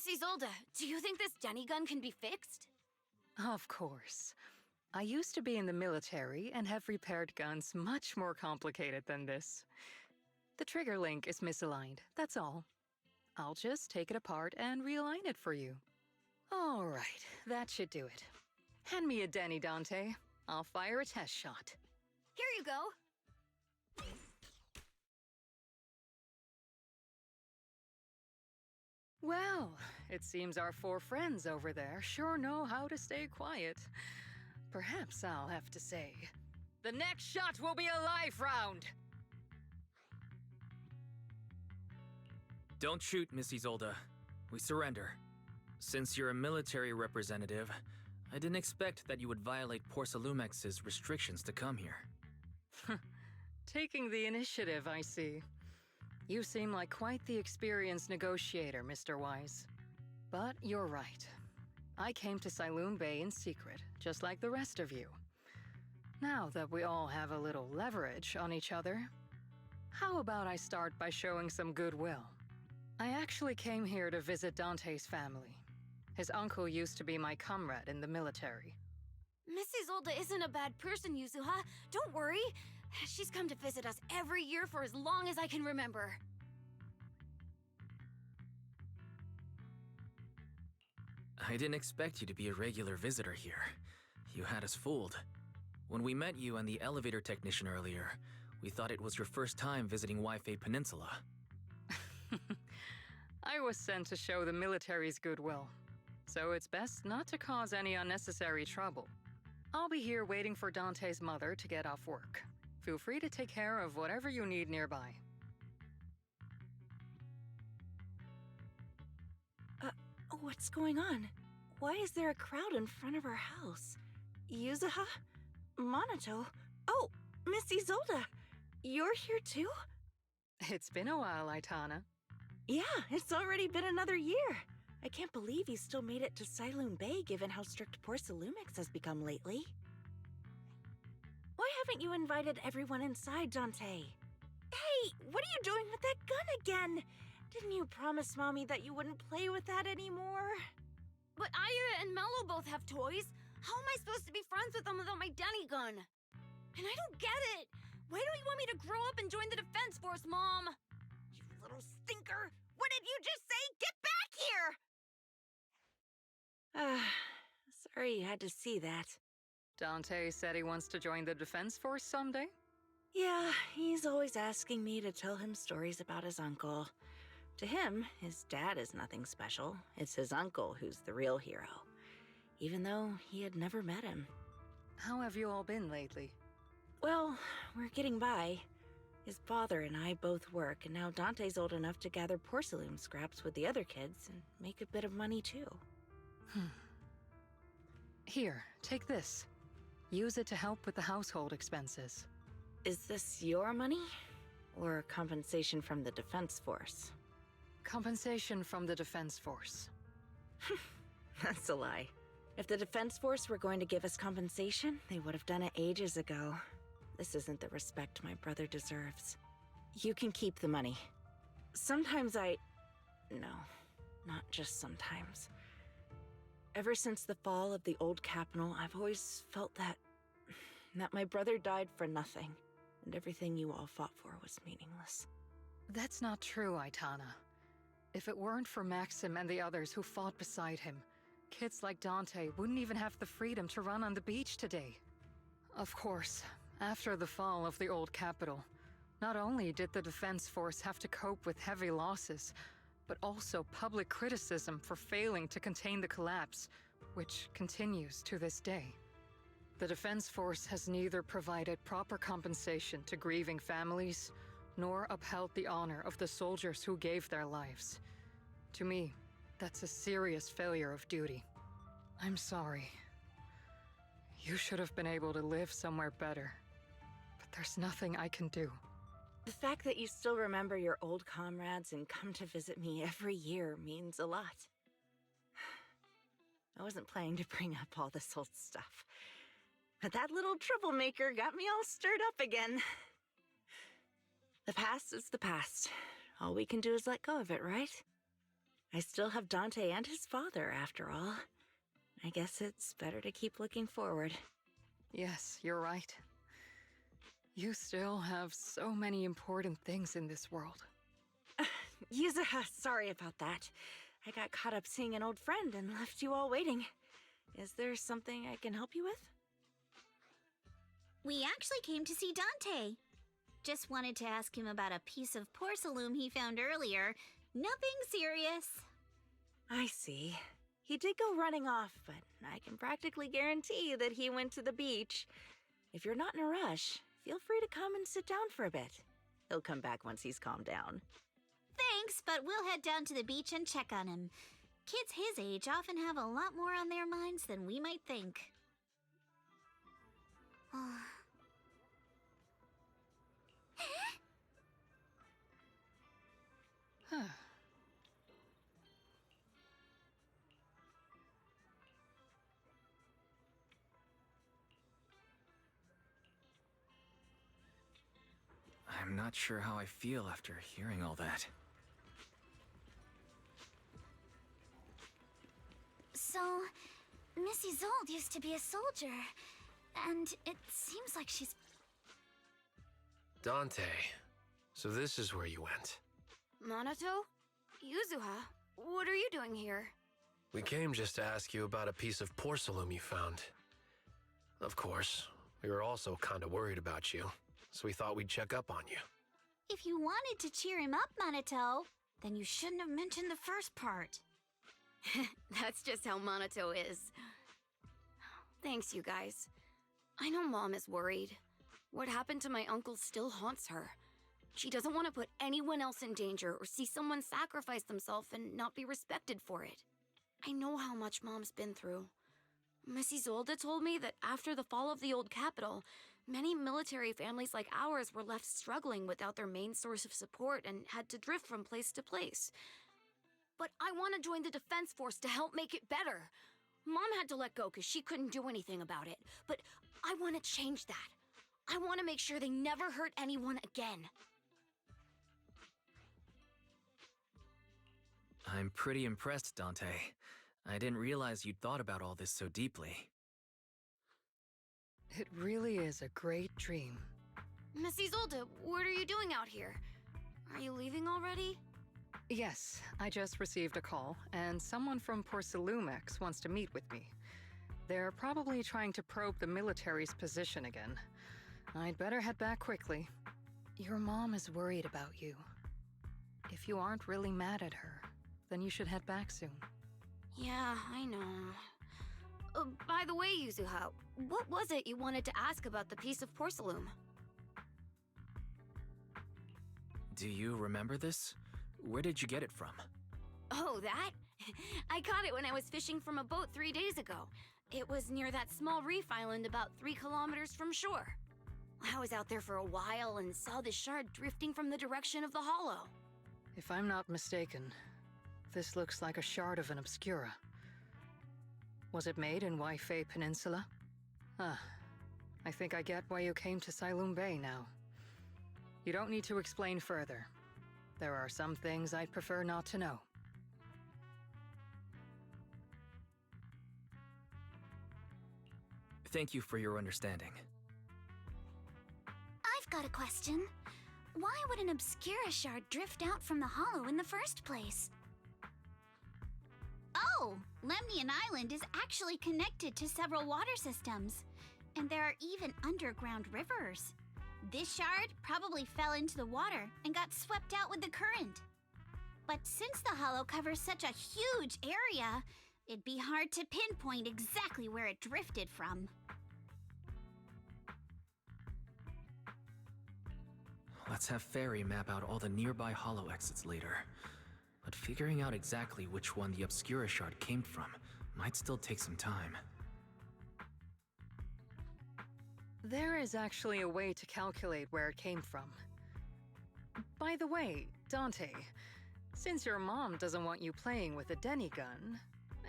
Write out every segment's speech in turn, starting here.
Miss Isolde, do you think this Denny gun can be fixed? Of course. I used to be in the military and have repaired guns much more complicated than this. The trigger link is misaligned, that's all. I'll just take it apart and realign it for you. All right, that should do it. Hand me a Denny, Dante. I'll fire a test shot. Here you go. Well, it seems our four friends over there sure know how to stay quiet. Perhaps I'll have to say, the next shot will be a life round! Don't shoot, Miss Isolde. We surrender. Since you're a military representative, I didn't expect that you would violate Porcelumex's restrictions to come here. Taking the initiative, I see. You seem like quite the experienced negotiator, Mr. Wise. But you're right. I came to Siloon Bay in secret, just like the rest of you. Now that we all have a little leverage on each other, how about I start by showing some goodwill? I actually came here to visit Dante's family. His uncle used to be my comrade in the military. Miss Isolde isn't a bad person, Yuzuha. Don't worry. She's come to visit us every year for as long as I can remember. I didn't expect you to be a regular visitor here. You had us fooled. When we met you and the elevator technician earlier, we thought it was your first time visiting Waifei Peninsula. I was sent to show the military's goodwill, so it's best not to cause any unnecessary trouble. I'll be here waiting for Dante's mother to get off work. Feel free to take care of whatever you need nearby. What's going on? Why is there a crowd in front of our house? Yuzuha? Monato? Oh, Miss Isolde! You're here too? It's been a while, Aitana. Yeah, it's already been another year. I can't believe you still made it to Siloon Bay given how strict Porcelumix has become lately. Why haven't you invited everyone inside, Dante? Hey, what are you doing with that gun again? Didn't you promise Mommy that you wouldn't play with that anymore? But Aya and Mello both have toys. How am I supposed to be friends with them without my Denny gun? And I don't get it. Why don't you want me to grow up and join the Defense Force, Mom? You little stinker! What did you just say? Get back here! Sorry you had to see that. Dante said he wants to join the Defense Force someday? Yeah, he's always asking me to tell him stories about his uncle. To him, his dad is nothing special. It's his uncle who's the real hero, even though he had never met him. How have you all been lately? Well, we're getting by. His father and I both work, and now Dante's old enough to gather porcelain scraps with the other kids and make a bit of money too. Here, take this. Use it to help with the household expenses. Is this your money? Or compensation from the Defense Force? Compensation from the Defense Force. That's a lie. If the Defense Force were going to give us compensation, they would have done it ages ago. This isn't the respect my brother deserves. You can keep the money. Sometimes No, not just sometimes. Ever since the fall of the old capital, I've always felt that my brother died for nothing, and everything you all fought for was meaningless. That's not true, Aitana. If it weren't for Maxim and the others who fought beside him, kids like Dante wouldn't even have the freedom to run on the beach today. Of course, after the fall of the old capital, not only did the Defense Force have to cope with heavy losses, but also public criticism for failing to contain the collapse, which continues to this day. The Defense Force has neither provided proper compensation to grieving families, nor upheld the honor of the soldiers who gave their lives. To me, that's a serious failure of duty. I'm sorry. You should have been able to live somewhere better, but there's nothing I can do. The fact that you still remember your old comrades and come to visit me every year means a lot. I wasn't planning to bring up all this old stuff, but that little troublemaker got me all stirred up again. The past is the past. All we can do is let go of it, right? I still have Dante and his father, after all. I guess it's better to keep looking forward. Yes, you're right. You still have so many important things in this world. Yuzuha, sorry about that. I got caught up seeing an old friend and left you all waiting. Is there something I can help you with? We actually came to see Dante. Just wanted to ask him about a piece of porcelain he found earlier. Nothing serious. I see. He did go running off, but I can practically guarantee that he went to the beach. If you're not in a rush, feel free to come and sit down for a bit. He'll come back once he's calmed down. Thanks, but we'll head down to the beach and check on him. Kids his age often have a lot more on their minds than we might think. Huh. I'm not sure how I feel after hearing all that. So, Miss Isolde used to be a soldier, and it seems like she's... Dante, so this is where you went. Minato? Yuzuha, what are you doing here? We came just to ask you about a piece of porcelain you found. Of course, we were also kinda worried about you, so we thought we'd check up on you. If you wanted to cheer him up, Minato, then you shouldn't have mentioned the first part. That's just how Minato is. Thanks, you guys. I know Mom is worried. What happened to my uncle still haunts her. She doesn't want to put anyone else in danger or see someone sacrifice themselves and not be respected for it. I know how much Mom's been through. Miss Isolde told me that after the fall of the old capital, many military families like ours were left struggling without their main source of support and had to drift from place to place. But I want to join the Defense Force to help make it better. Mom had to let go because she couldn't do anything about it. But I want to change that. I want to make sure they never hurt anyone again. I'm pretty impressed, Dante. I didn't realize you'd thought about all this so deeply. It really is a great dream. Miss Isolde, what are you doing out here? Are you leaving already? Yes, I just received a call, and someone from Porcelumex wants to meet with me. They're probably trying to probe the military's position again. I'd better head back quickly. Your mom is worried about you. If you aren't really mad at her, then you should head back soon. Yeah, I know. By the way, Yuzuha, what was it you wanted to ask about the piece of porcelain? Do you remember this? Where did you get it from? Oh, that? I caught it when I was fishing from a boat 3 days ago. It was near that small reef island about 3 kilometers from shore. I was out there for a while and saw the shard drifting from the direction of the hollow. If I'm not mistaken, this looks like a shard of an obscura. Was it made in Waifei Peninsula? Ah, I think I get why you came to Silum Bay now. You don't need to explain further. There are some things I'd prefer not to know. Thank you for your understanding. I've got a question. Why would an Obscura shard drift out from the hollow in the first place? Oh, Lemnian Island is actually connected to several water systems, and there are even underground rivers. This shard probably fell into the water and got swept out with the current. But since the hollow covers such a huge area, it'd be hard to pinpoint exactly where it drifted from. Let's have Fairy map out all the nearby hollow exits later. But figuring out exactly which one the Obscura shard came from might still take some time. There is actually a way to calculate where it came from. By the way, Dante, since your mom doesn't want you playing with a Denny gun,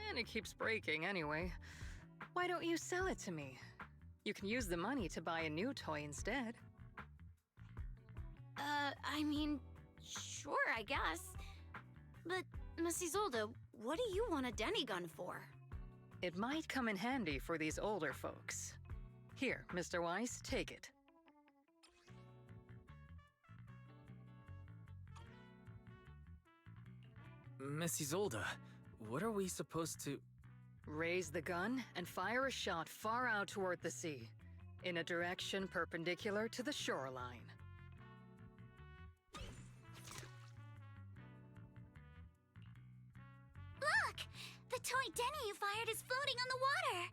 and it keeps breaking anyway, why don't you sell it to me? You can use the money to buy a new toy instead. I mean, sure, I guess. But Miss Isolde, what do you want a Denny gun for? It might come in handy for these older folks. Here, Mr. Weiss, take it. Miss Isolde, what are we supposed to... Raise the gun and fire a shot far out toward the sea, in a direction perpendicular to the shoreline. Look! The toy Denny you fired is floating on the water!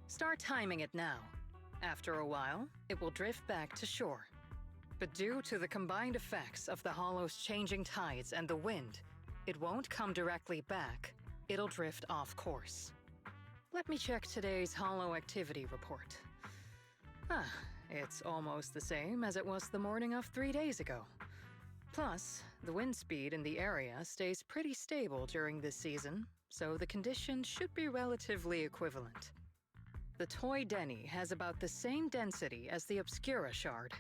Start timing it now. After a while, it will drift back to shore. But due to the combined effects of the hollow's changing tides and the wind, it won't come directly back. It'll drift off course. Let me check today's hollow activity report. It's almost the same as it was the morning of 3 days ago. Plus, the wind speed in the area stays pretty stable during this season, so the conditions should be relatively equivalent. The toy Denny has about the same density as the Obscura shard,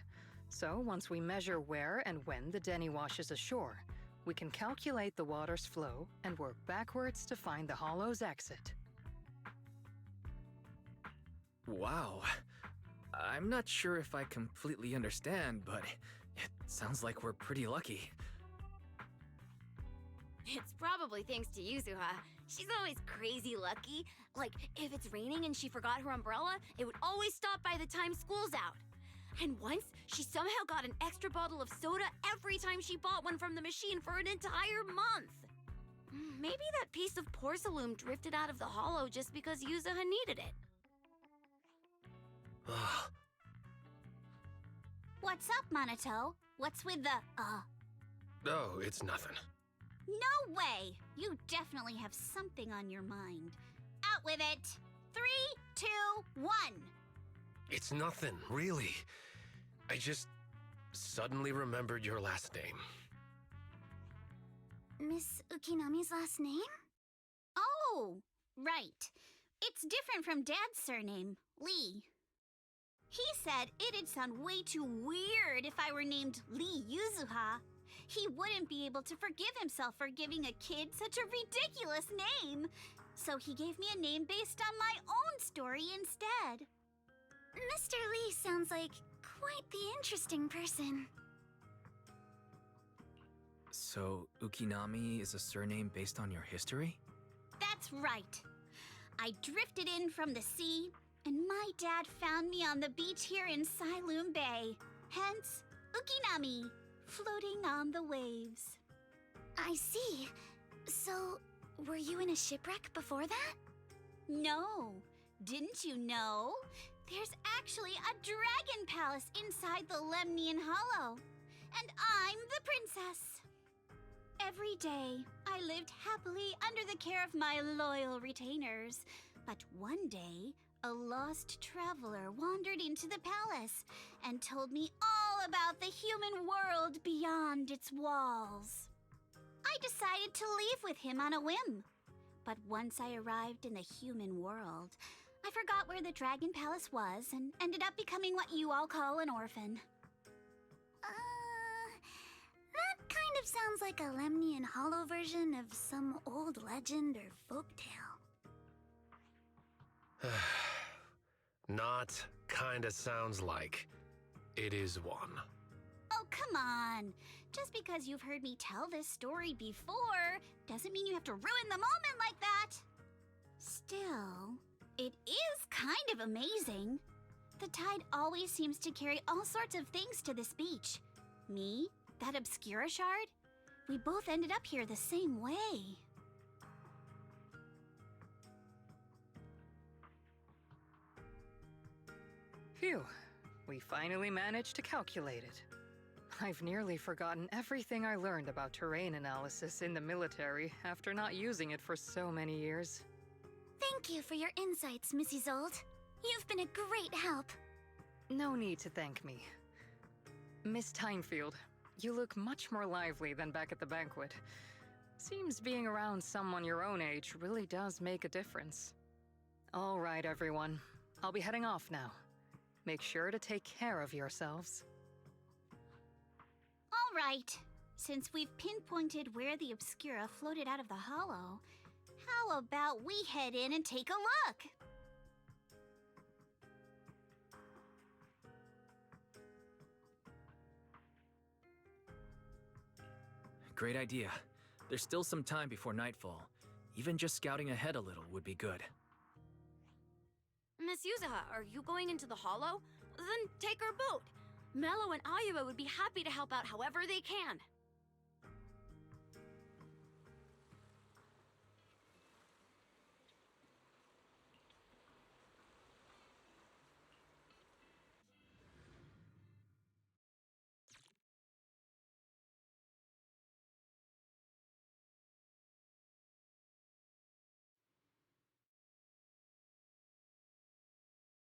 so once we measure where and when the Denny washes ashore, we can calculate the water's flow and work backwards to find the hollow's exit. Wow. I'm not sure if I completely understand, but it sounds like we're pretty lucky. It's probably thanks to Yuzuha. She's always crazy lucky. Like, if it's raining and she forgot her umbrella, it would always stop by the time school's out. And once, she somehow got an extra bottle of soda every time she bought one from the machine for an entire month. Maybe that piece of porcelain drifted out of the hollow just because Yuzuha needed it. What's up, Monato? What's with the, Oh, it's nothing. No way! You definitely have something on your mind. Out with it! 3, 2, 1! It's nothing, really. I just suddenly remembered your last name. Miss Ukinami's last name? Oh, right. It's different from Dad's surname, Lee. He said it'd sound way too weird if I were named Lee Yuzuha. He wouldn't be able to forgive himself for giving a kid such a ridiculous name. So he gave me a name based on my own story instead. Mr. Lee sounds like quite the interesting person. So, Ukinami is a surname based on your history? That's right. I drifted in from the sea, and my dad found me on the beach here in Sailoon Bay. Hence, Ukinami, floating on the waves. I see. So, were you in a shipwreck before that? No. Didn't you know? There's actually a dragon palace inside the Lemnian Hollow. And I'm the princess. Every day, I lived happily under the care of my loyal retainers. But one day, a lost traveler wandered into the palace and told me all about the human world beyond its walls. I decided to leave with him on a whim. But once I arrived in the human world, I forgot where the Dragon Palace was and ended up becoming what you all call an orphan. That kind of sounds like a Lemnian Hollow version of some old legend or folktale. Not kinda sounds like. It is one. Oh, come on. Just because you've heard me tell this story before doesn't mean you have to ruin the moment like that. Still, it is kind of amazing. The tide always seems to carry all sorts of things to this beach. Me, that Obscura shard, we both ended up here the same way. Phew, we finally managed to calculate it. I've nearly forgotten everything I learned about terrain analysis in the military after not using it for so many years. Thank you for your insights, Miss Isolde. You've been a great help. No need to thank me. Miss Timefield, you look much more lively than back at the banquet. Seems being around someone your own age really does make a difference. All right, everyone. I'll be heading off now. Make sure to take care of yourselves. All right. Since we've pinpointed where the Obscura floated out of the hollow, how about we head in and take a look? Great idea. There's still some time before nightfall. Even just scouting ahead a little would be good. Miss Yuzaha, are you going into the hollow? Then take our boat. Mello and Ayuba would be happy to help out however they can.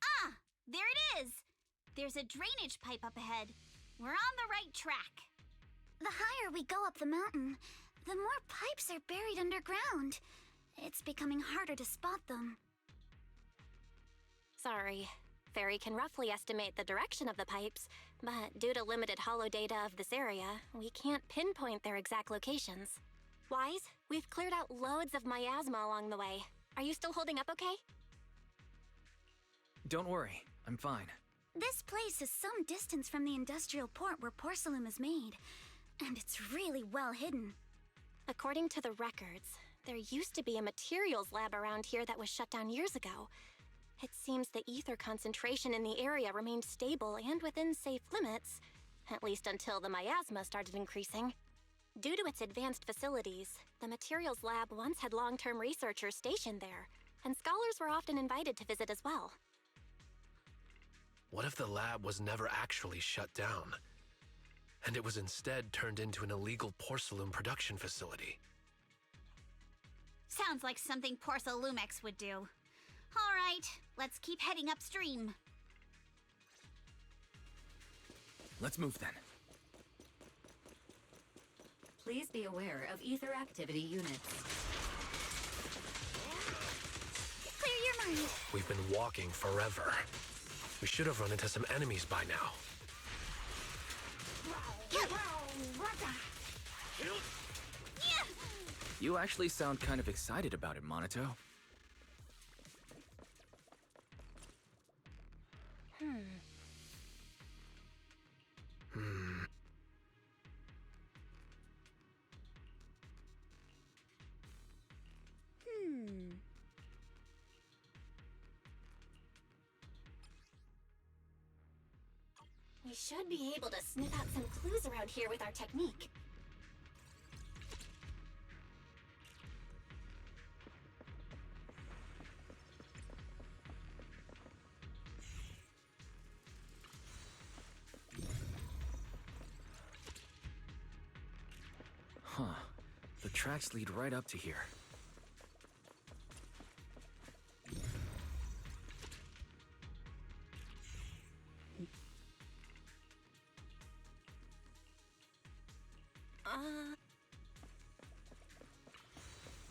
Ah, there it is! There's a drainage pipe up ahead. We're on the right track. The higher we go up the mountain, the more pipes are buried underground. It's becoming harder to spot them. Sorry. Fairy can roughly estimate the direction of the pipes, but due to limited holo data of this area, we can't pinpoint their exact locations. Wise, we've cleared out loads of miasma along the way. Are you still holding up okay? Don't worry, I'm fine. This place is some distance from the industrial port where porcelain is made, and it's really well hidden. According to the records, there used to be a materials lab around here that was shut down years ago. It seems the ether concentration in the area remained stable and within safe limits, at least until the miasma started increasing. Due to its advanced facilities, the materials lab once had long-term researchers stationed there, and scholars were often invited to visit as well. What if the lab was never actually shut down, and it was instead turned into an illegal porcelain production facility? Sounds like something Porcelumex would do. All right, let's keep heading upstream. Let's move then. Please be aware of ether activity units. Clear your mind. We've been walking forever. We should have run into some enemies by now. You actually sound kind of excited about it, Monato. We should be able to sniff out some clues around here with our technique. Huh. The tracks lead right up to here.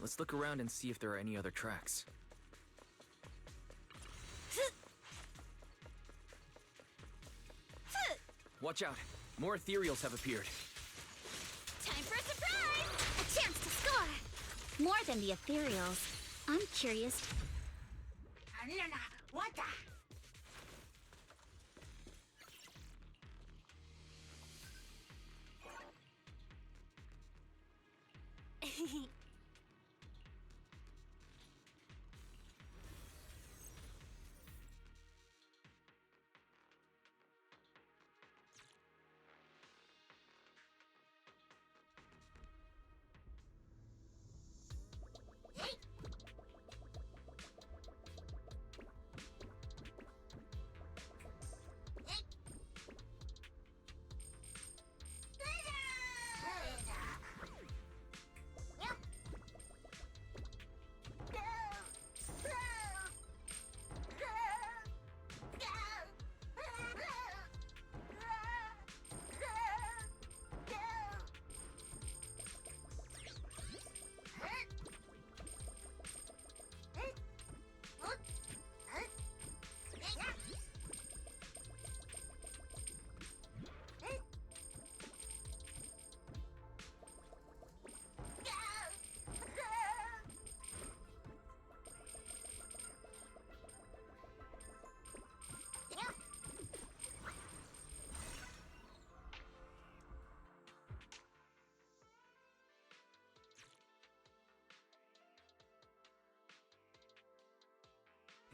Let's look around and see if there are any other tracks. Watch out! More ethereals have appeared. Time for a surprise! A chance to score! More than the ethereals, I'm curious.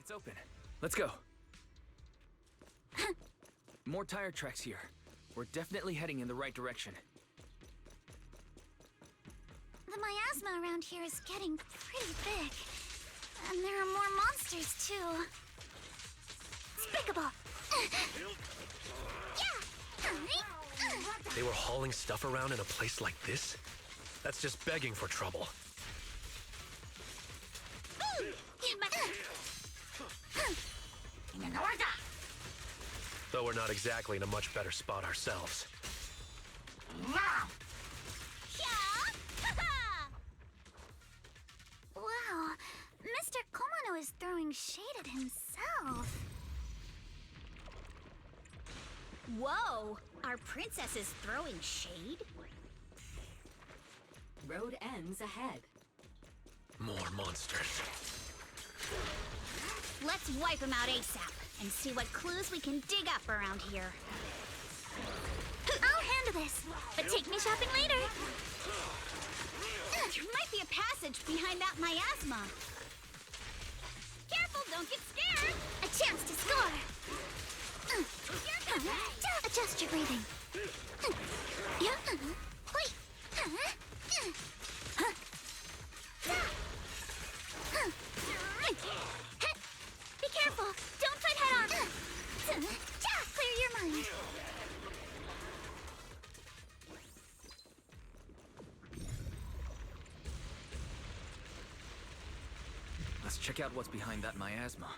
It's open. Let's go. More tire tracks here. We're definitely heading in the right direction. The miasma around here is getting pretty big. And there are more monsters, too. Despicable! They were hauling stuff around in a place like this? That's just begging for trouble. Though we're not exactly in a much better spot ourselves. Wow, Mr. Komano is throwing shade at himself. Whoa! Our princess is throwing shade? Road ends ahead. More monsters. Let's wipe them out ASAP and see what clues we can dig up around here. I'll handle this, but take me shopping later. There might be a passage behind that miasma. Careful, don't get scared! A chance to score. Adjust your breathing. Be careful! Don't fight head on! Clear your mind. Let's check out what's behind that miasma.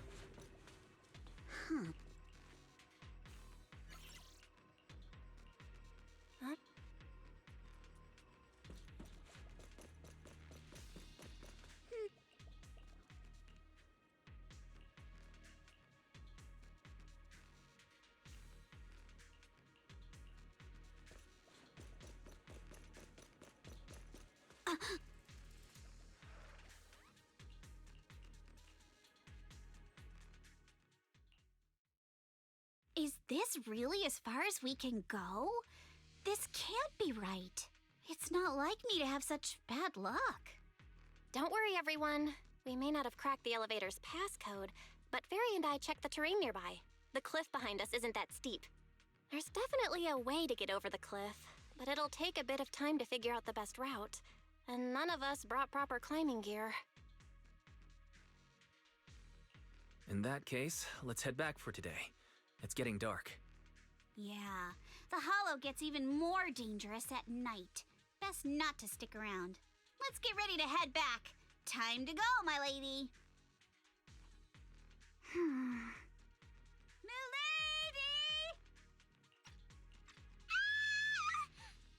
Is this really as far as we can go? This can't be right. It's not like me to have such bad luck. Don't worry, everyone. We may not have cracked the elevator's passcode, but Fairy and I checked the terrain nearby. The cliff behind us isn't that steep. There's definitely a way to get over the cliff, but it'll take a bit of time to figure out the best route. And none of us brought proper climbing gear. In that case, let's head back for today. It's getting dark. Yeah, the hollow gets even more dangerous at night. Best not to stick around. Let's get ready to head back. Time to go, my lady. Milady!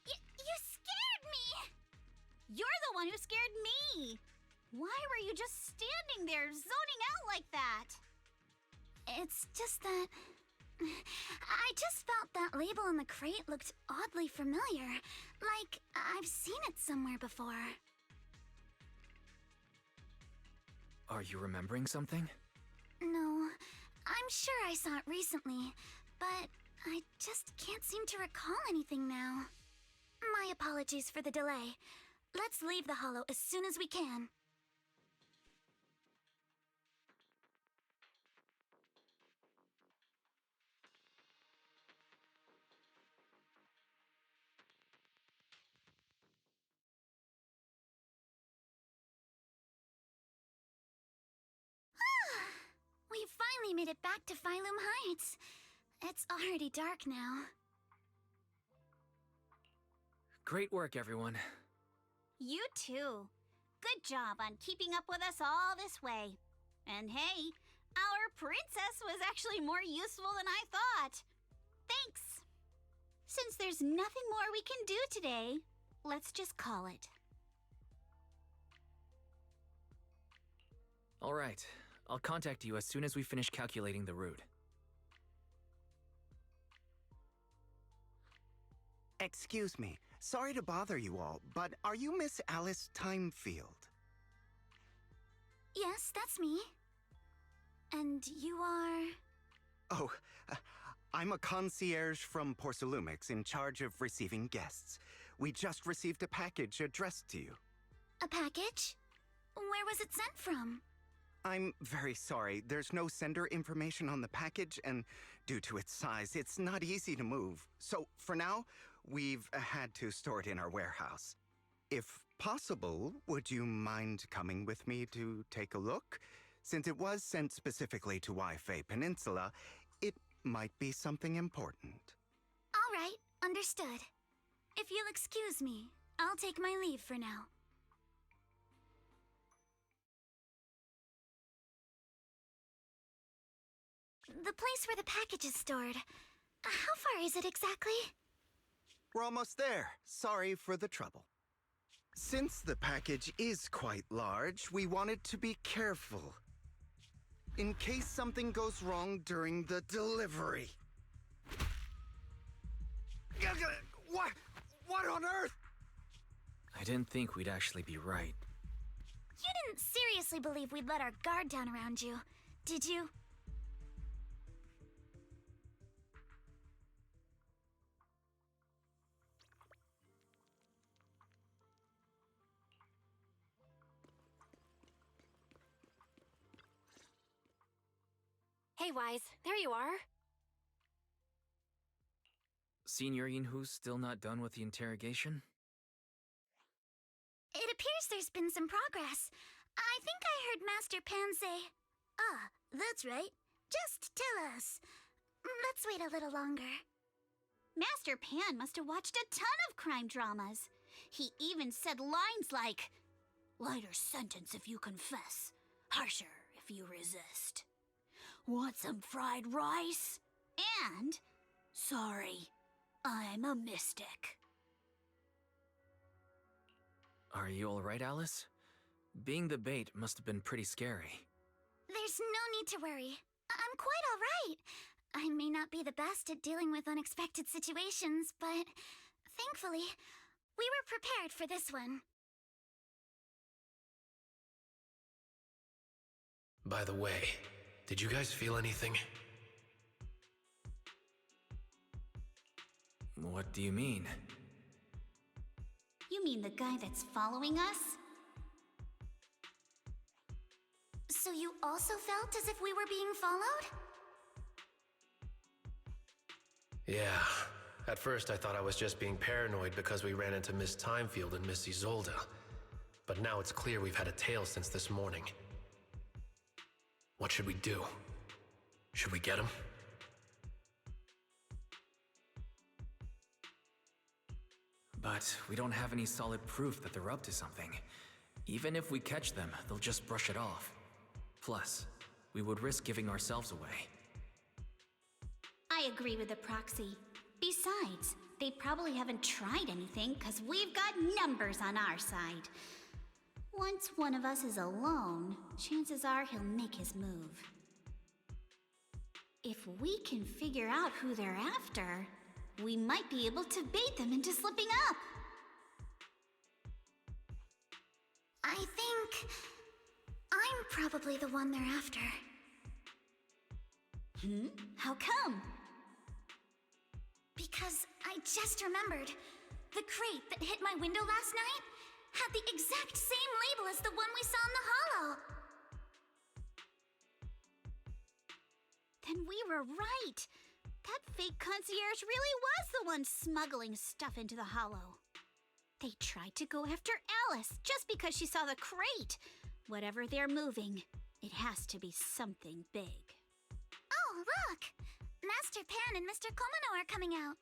You scared me! You're the one who scared me. Why were you just standing there, zoning out like that? It's just that... I just felt that label on the crate looked oddly familiar. Like, I've seen it somewhere before. Are you remembering something? No, I'm sure I saw it recently, but I just can't seem to recall anything now. My apologies for the delay. Let's leave the hollow as soon as we can. We finally made it back to Phylum Heights. It's already dark now. Great work, everyone. You too. Good job on keeping up with us all this way. And hey, our princess was actually more useful than I thought. Thanks. Since there's nothing more we can do today, let's just call it. All right. I'll contact you as soon as we finish calculating the route. Excuse me. Sorry to bother you all, but are you Miss Alice Timefield? Yes, that's me. And you are... Oh, I'm a concierge from Porcelumix in charge of receiving guests. We just received a package addressed to you. A package? Where was it sent from? I'm very sorry. There's no sender information on the package, and due to its size, it's not easy to move. So, for now, we've had to store it in our warehouse. If possible, would you mind coming with me to take a look? Since it was sent specifically to Wi-Fi Peninsula, it might be something important. All right, understood. If you'll excuse me, I'll take my leave for now. The place where the package is stored. How far is it exactly? We're almost there. Sorry for the trouble. Since the package is quite large, we wanted to be careful. In case something goes wrong during the delivery. What? What on earth? I didn't think we'd actually be right. You didn't seriously believe we'd let our guard down around you, did you? Hey, Wise, there you are. Senior Yinhu's still not done with the interrogation? It appears there's been some progress. I think I heard Master Pan say, "Ah, that's right. Just tell us." Let's wait a little longer. Master Pan must have watched a ton of crime dramas. He even said lines like, "Lighter sentence if you confess, harsher if you resist. Want some fried rice?" And, "Sorry, I'm a mystic." Are you alright, Alice? Being the bait must have been pretty scary. There's no need to worry. I'm quite all right. I may not be the best at dealing with unexpected situations, but thankfully, we were prepared for this one. By the way, did you guys feel anything? What do you mean? You mean the guy that's following us? So you also felt as if we were being followed? Yeah. At first I thought I was just being paranoid because we ran into Miss Timefield and Miss Isolde. But now it's clear we've had a tail since this morning. What should we do? Should we get him? But we don't have any solid proof that they're up to something. Even if we catch them, they'll just brush it off. Plus, we would risk giving ourselves away. I agree with the proxy. Besides, they probably haven't tried anything because we've got numbers on our side. Once one of us is alone, chances are he'll make his move. If we can figure out who they're after, we might be able to bait them into slipping up. I think I'm probably the one they're after. How come? Because I just remembered. The crate that hit my window last night had the exact same label as the one we saw in the hollow. Then we were right. That fake concierge really was the one smuggling stuff into the hollow. They tried to go after Alice just because she saw the crate. Whatever they're moving, it has to be something big. Oh, look! Master Pan and Mr. Komino are coming out.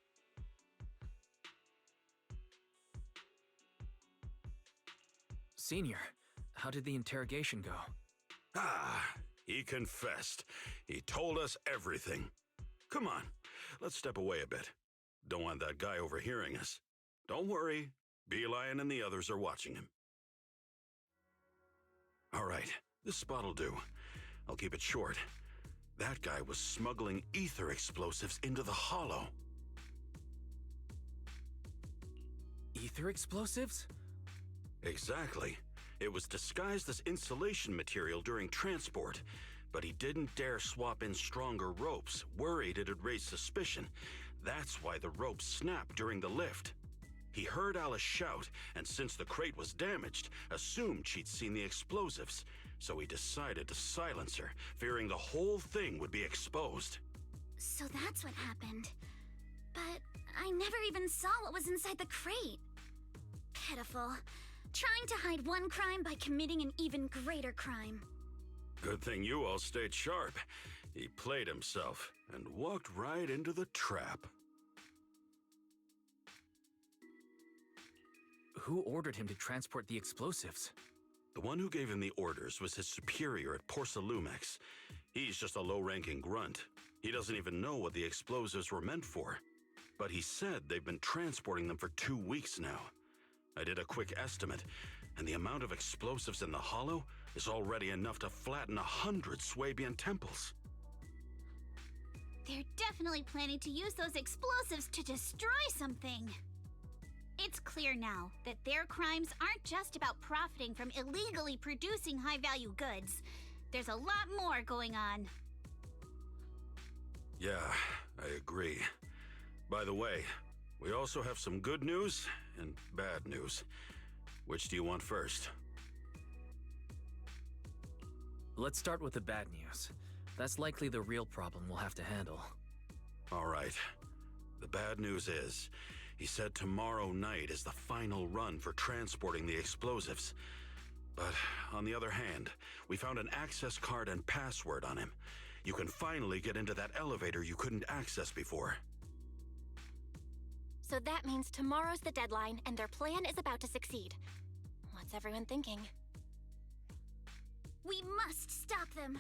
Senior, how did the interrogation go? He confessed. He told us everything. Come on, let's step away a bit. Don't want that guy overhearing us. Don't worry, Beelion and the others are watching him. All right, this spot'll do. I'll keep it short. That guy was smuggling ether explosives into the hollow. Ether explosives? Exactly. It was disguised as insulation material during transport, but he didn't dare swap in stronger ropes, worried it'd raise suspicion. That's why the ropes snapped during the lift. He heard Alice shout, and since the crate was damaged, assumed she'd seen the explosives. so he decided to silence her, fearing the whole thing would be exposed. So that's what happened. But I never even saw what was inside the crate. Pitiful. Trying to hide one crime by committing an even greater crime. Good thing you all stayed sharp. He played himself and walked right into the trap. Who ordered him to transport the explosives? The one who gave him the orders was his superior at Porcelumex. He's just a low-ranking grunt. He doesn't even know what the explosives were meant for. But he said they've been transporting them for 2 weeks now. I did a quick estimate, and the amount of explosives in the hollow is already enough to flatten 100 Swabian temples. They're definitely planning to use those explosives to destroy something. It's clear now that their crimes aren't just about profiting from illegally producing high-value goods. There's a lot more going on. Yeah, I agree. By the way, we also have some good news and bad news. Which do you want first? Let's start with the bad news. That's likely the real problem we'll have to handle. All right. The bad news is, he said tomorrow night is the final run for transporting the explosives. But on the other hand, we found an access card and password on him. You can finally get into that elevator you couldn't access before. So that means tomorrow's the deadline, and their plan is about to succeed. What's everyone thinking? We must stop them.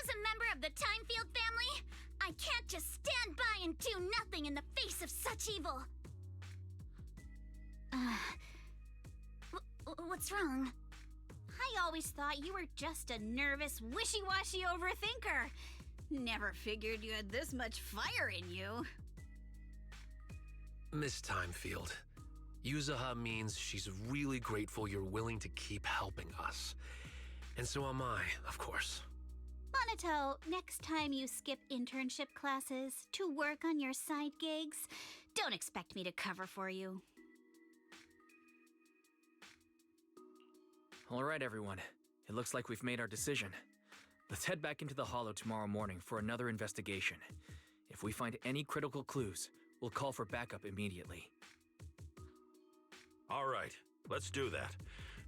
As a member of the Timefield family, I can't just stand by and do nothing in the face of such evil. What's wrong? I always thought you were just a nervous, wishy-washy overthinker. Never figured you had this much fire in you. Miss Timefield, Yuzaha means she's really grateful you're willing to keep helping us. And so am I, of course. Monato, next time you skip internship classes to work on your side gigs, don't expect me to cover for you. All right, everyone. It looks like we've made our decision. Let's head back into the Hollow tomorrow morning for another investigation. If we find any critical clues, we'll call for backup immediately. All right, let's do that.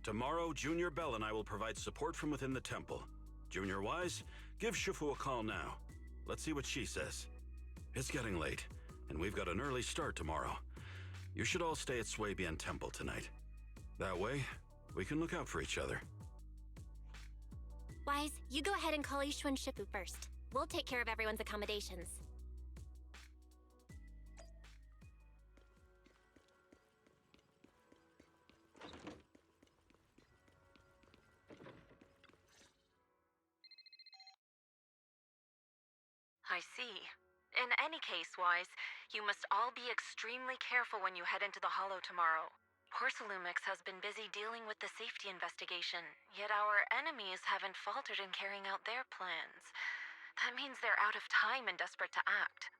Tomorrow, Junior Bell and I will provide support from within the temple. Junior Wise, give Shifu a call now. Let's see what she says. It's getting late, and we've got an early start tomorrow. You should all stay at Swabian Temple tonight. That way, we can look out for each other. Wise, you go ahead and call Ishu and Shifu first. We'll take care of everyone's accommodations. I see. In any case, Wise, you must all be extremely careful when you head into the Hollow tomorrow. Porcelumix has been busy dealing with the safety investigation, yet our enemies haven't faltered in carrying out their plans. That means they're out of time and desperate to act.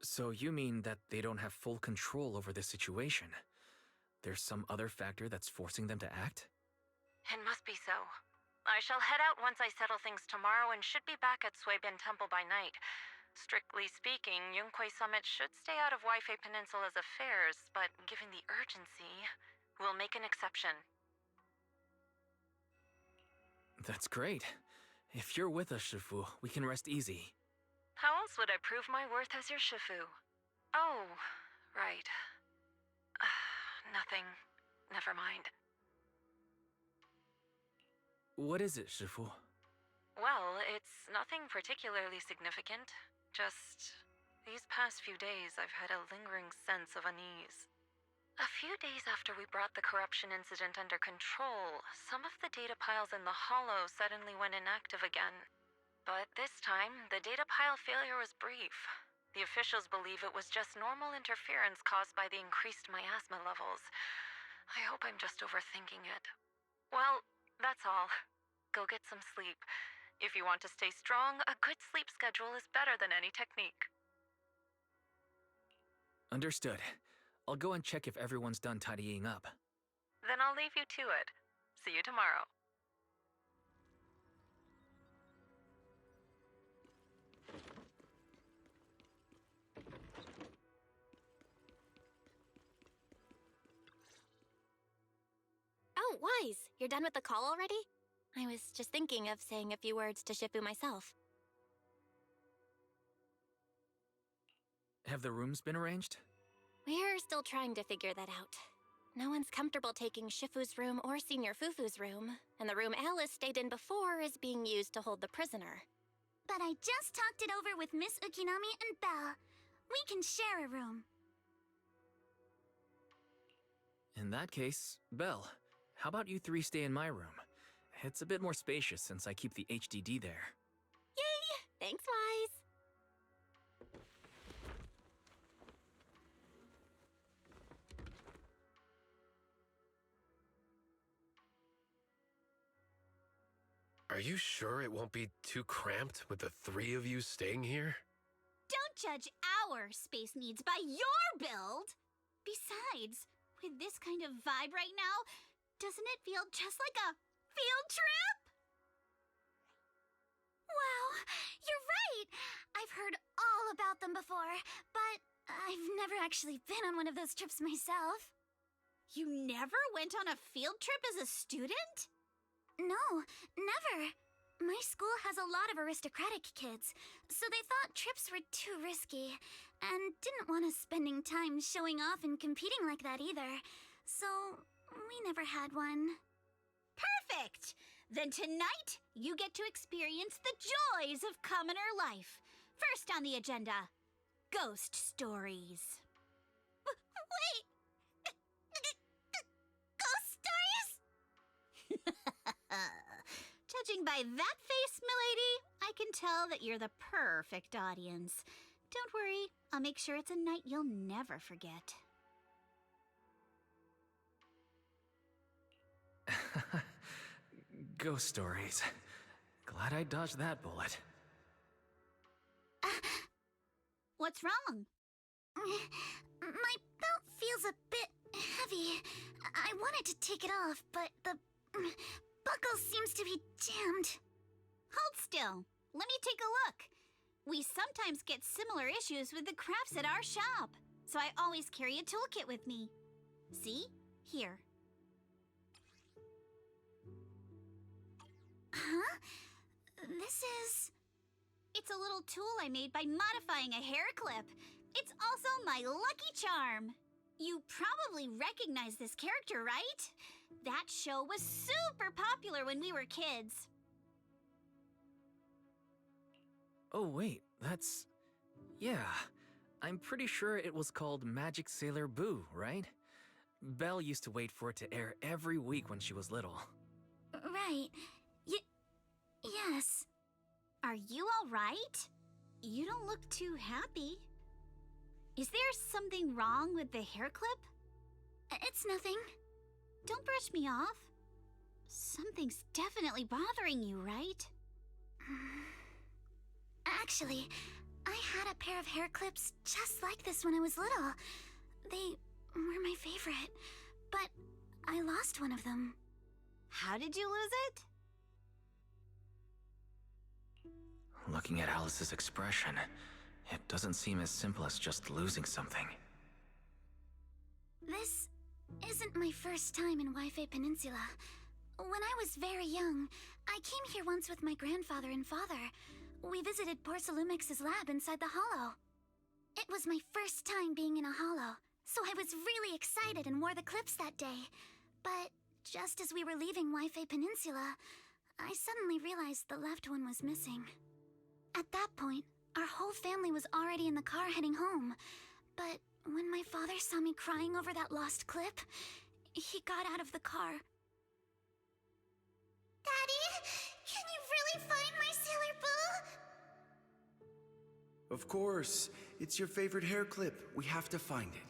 So you mean that they don't have full control over the situation? There's some other factor that's forcing them to act? It must be so. I shall head out once I settle things tomorrow and should be back at Swabian Temple by night. Strictly speaking, Yunquay Summit should stay out of Waifei Peninsula's affairs, but given the urgency, we'll make an exception. That's great. If you're with us, Shifu, we can rest easy. How else would I prove my worth as your Shifu? Oh, right. Nothing. Never mind. What is it, Shifu? Well, it's nothing particularly significant. Just, these past few days I've had a lingering sense of unease. A few days after we brought the corruption incident under control, some of the data piles in the Hollow suddenly went inactive again. But this time, the data pile failure was brief. The officials believe it was just normal interference caused by the increased miasma levels. I hope I'm just overthinking it. Well, that's all. Go get some sleep. If you want to stay strong, a good sleep schedule is better than any technique. Understood. I'll go and check if everyone's done tidying up. Then I'll leave you to it. See you tomorrow. Oh, Wise, you're done with the call already? I was just thinking of saying a few words to Shifu myself. Have the rooms been arranged? We're still trying to figure that out. No one's comfortable taking Shifu's room or Senior Fufu's room, and the room Alice stayed in before is being used to hold the prisoner. But I just talked it over with Miss Ukinami and Belle. We can share a room. In that case, Belle, how about you three stay in my room? It's a bit more spacious since I keep the HDD there. Yay! Thanks, Wise! Are you sure it won't be too cramped with the three of you staying here? Don't judge our space needs by your build! Besides, with this kind of vibe right now, doesn't it feel just like a field trip? Wow, you're right! I've heard all about them before, but I've never actually been on one of those trips myself. You never went on a field trip as a student? No, never. My school has a lot of aristocratic kids, so they thought trips were too risky, and didn't want us spending time showing off and competing like that either. So, we never had one. Perfect! Then tonight, you get to experience the joys of commoner life. First on the agenda, ghost stories. Wait! Ghost stories? Judging by that face, milady, I can tell that you're the perfect audience. Don't worry, I'll make sure it's a night you'll never forget. Ghost stories. Glad I dodged that bullet. What's wrong? My belt feels a bit heavy. I wanted to take it off, but the buckle seems to be jammed. Hold still. Let me take a look. We sometimes get similar issues with the crafts at our shop, so I always carry a toolkit with me. See? Here. Huh? This is... It's a little tool I made by modifying a hair clip. It's also my lucky charm. You probably recognize this character, right? That show was super popular when we were kids. Oh wait, that's... Yeah, I'm pretty sure it was called Magic Sailor Boo, right? Belle used to wait for it to air every week when she was little. Right. Yes. Are you all right? You don't look too happy. Is there something wrong with the hair clip? It's nothing. Don't brush me off. Something's definitely bothering you, right? Actually, I had a pair of hair clips just like this when I was little. They were my favorite, but I lost one of them. How did you lose it? Looking at Alice's expression, it doesn't seem as simple as just losing something. This isn't my first time in Wi-Fi Peninsula. When I was very young, I came here once with my grandfather and father. We visited Porcelumix's lab inside the Hollow. It was my first time being in a Hollow, so I was really excited and wore the clips that day. But just as we were leaving Wi-Fi Peninsula, I suddenly realized the left one was missing. At that point, our whole family was already in the car heading home. But when my father saw me crying over that lost clip, he got out of the car. Daddy, can you really find my Sailor Boo? Of course. It's your favorite hair clip. We have to find it.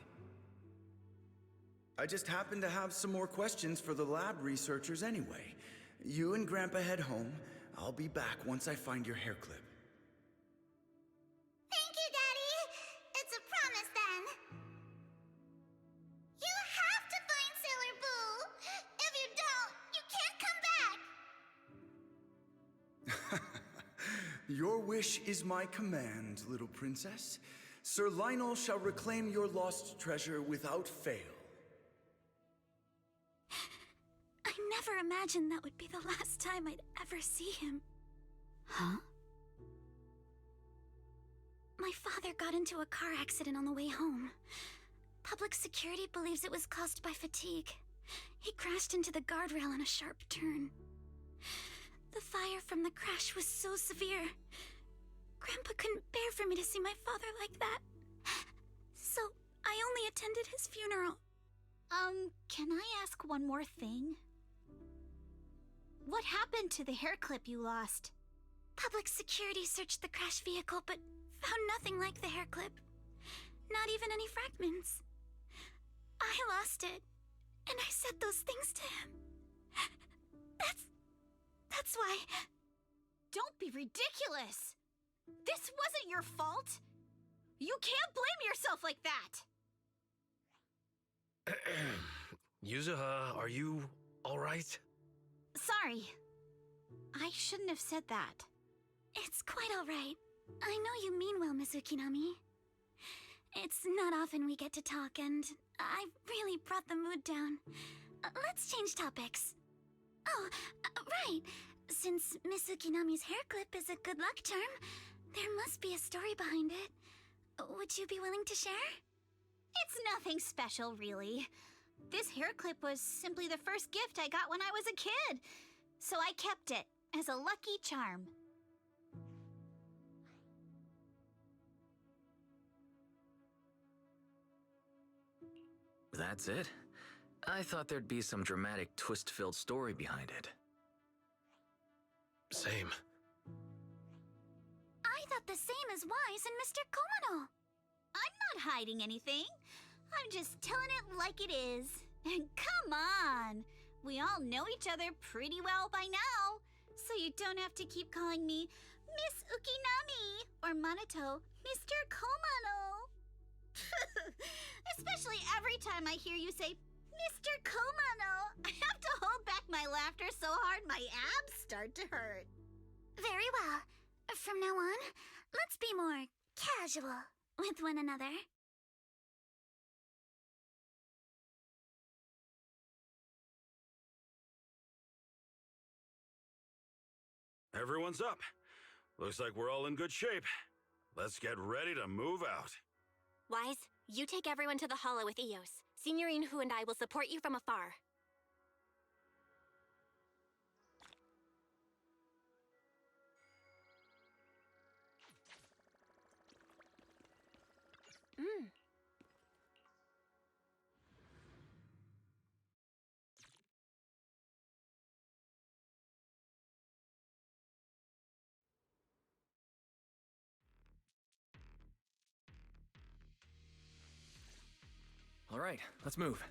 I just happen to have some more questions for the lab researchers anyway. You and Grandpa head home. I'll be back once I find your hair clip. Thank you, Daddy. It's a promise then. You have to find Sailor Boo. If you don't, you can't Your wish is my command, little princess. Sir Lionel shall reclaim your lost treasure without fail. I never imagined that would be the last time I'd ever see him. Huh? My father got into a car accident on the way home. Public security believes it was caused by fatigue. He crashed into the guardrail on a sharp turn. The fire from the crash was so severe. Grandpa couldn't bear for me to see my father like that. So I only attended his funeral. Can I ask one more thing? What happened to the hair clip you lost? Public security searched the crash vehicle, but found nothing like the hair clip. Not even any fragments. I lost it, and I said those things to him. That's why... Don't be ridiculous! This wasn't your fault! You can't blame yourself like that! Yuzuha, are you alright? Sorry. I shouldn't have said that. It's quite alright. I know you mean well, Miss Ukinami. It's not often we get to talk, and I really brought the mood down. Let's change topics. Oh, right. Since Miss Ukinami's hair clip is a good luck charm, there must be a story behind it. Would you be willing to share? It's nothing special, really. This hair clip was simply the first gift I got when I was a kid, so I kept it as a lucky charm. That's it? I thought there'd be some dramatic, twist-filled story behind it. Same. I thought the same as Wise and Mr. Komano. I'm not hiding anything. I'm just telling it like it is. And come on! We all know each other pretty well by now, so you don't have to keep calling me Miss Ukinami or Manato Mr. Komano. Especially every time I hear you say Mr. Komano, I have to hold back my laughter so hard my abs start to hurt. Very well. From now on, let's be more casual with one another. Everyone's up. Looks like we're all in good shape. Let's get ready to move out. Wise, you take everyone to the hollow with Eos. Signorine Hu and I will support you from afar. All right, let's move.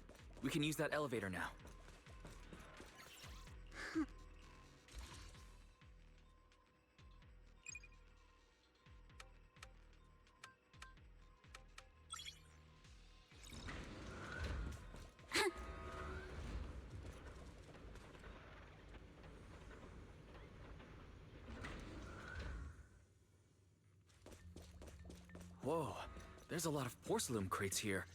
We can use that elevator now. Whoa, there's a lot of porcelain crates here.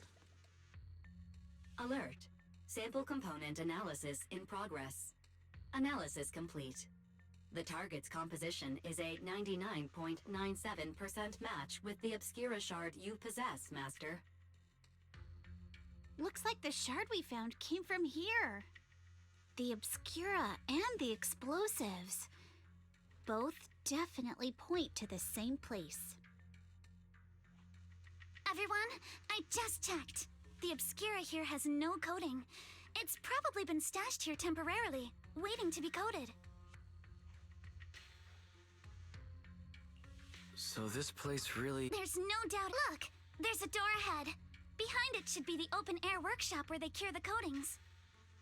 Alert. Sample component analysis in progress. Analysis complete. The target's composition is a 99.97% match with the Obscura shard you possess, Master. Looks like the shard we found came from here. The Obscura and the explosives. Both definitely point to the same place. Everyone, I just checked. The Obscura here has no coating. It's probably been stashed here temporarily, waiting to be coated. So this place really... There's no doubt. Look, there's a door ahead. Behind it should be the open-air workshop where they cure the coatings.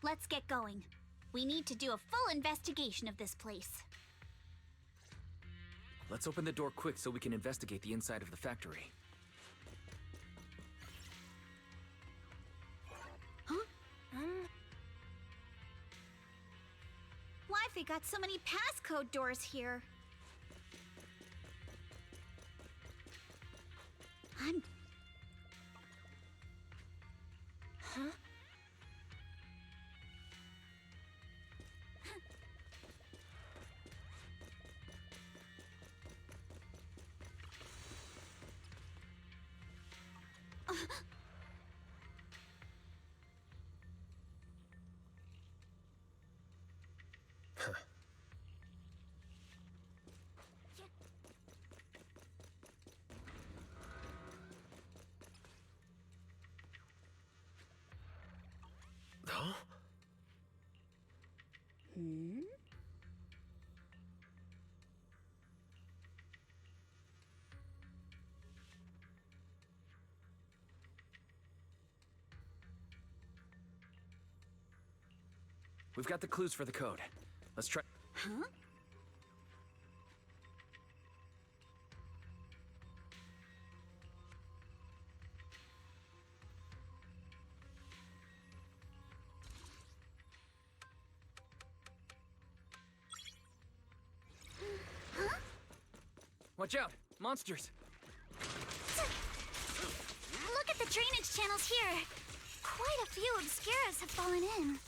Let's get going. We need to do a full investigation of this place. Let's open the door quick so we can investigate the inside of the factory. Why have they got so many passcode doors here? I'm... Huh? Huh? Hmm? We've got the clues for the code. Let's try. Huh? Watch out! Monsters! Look at the drainage channels here. Quite a few obscuras have fallen in.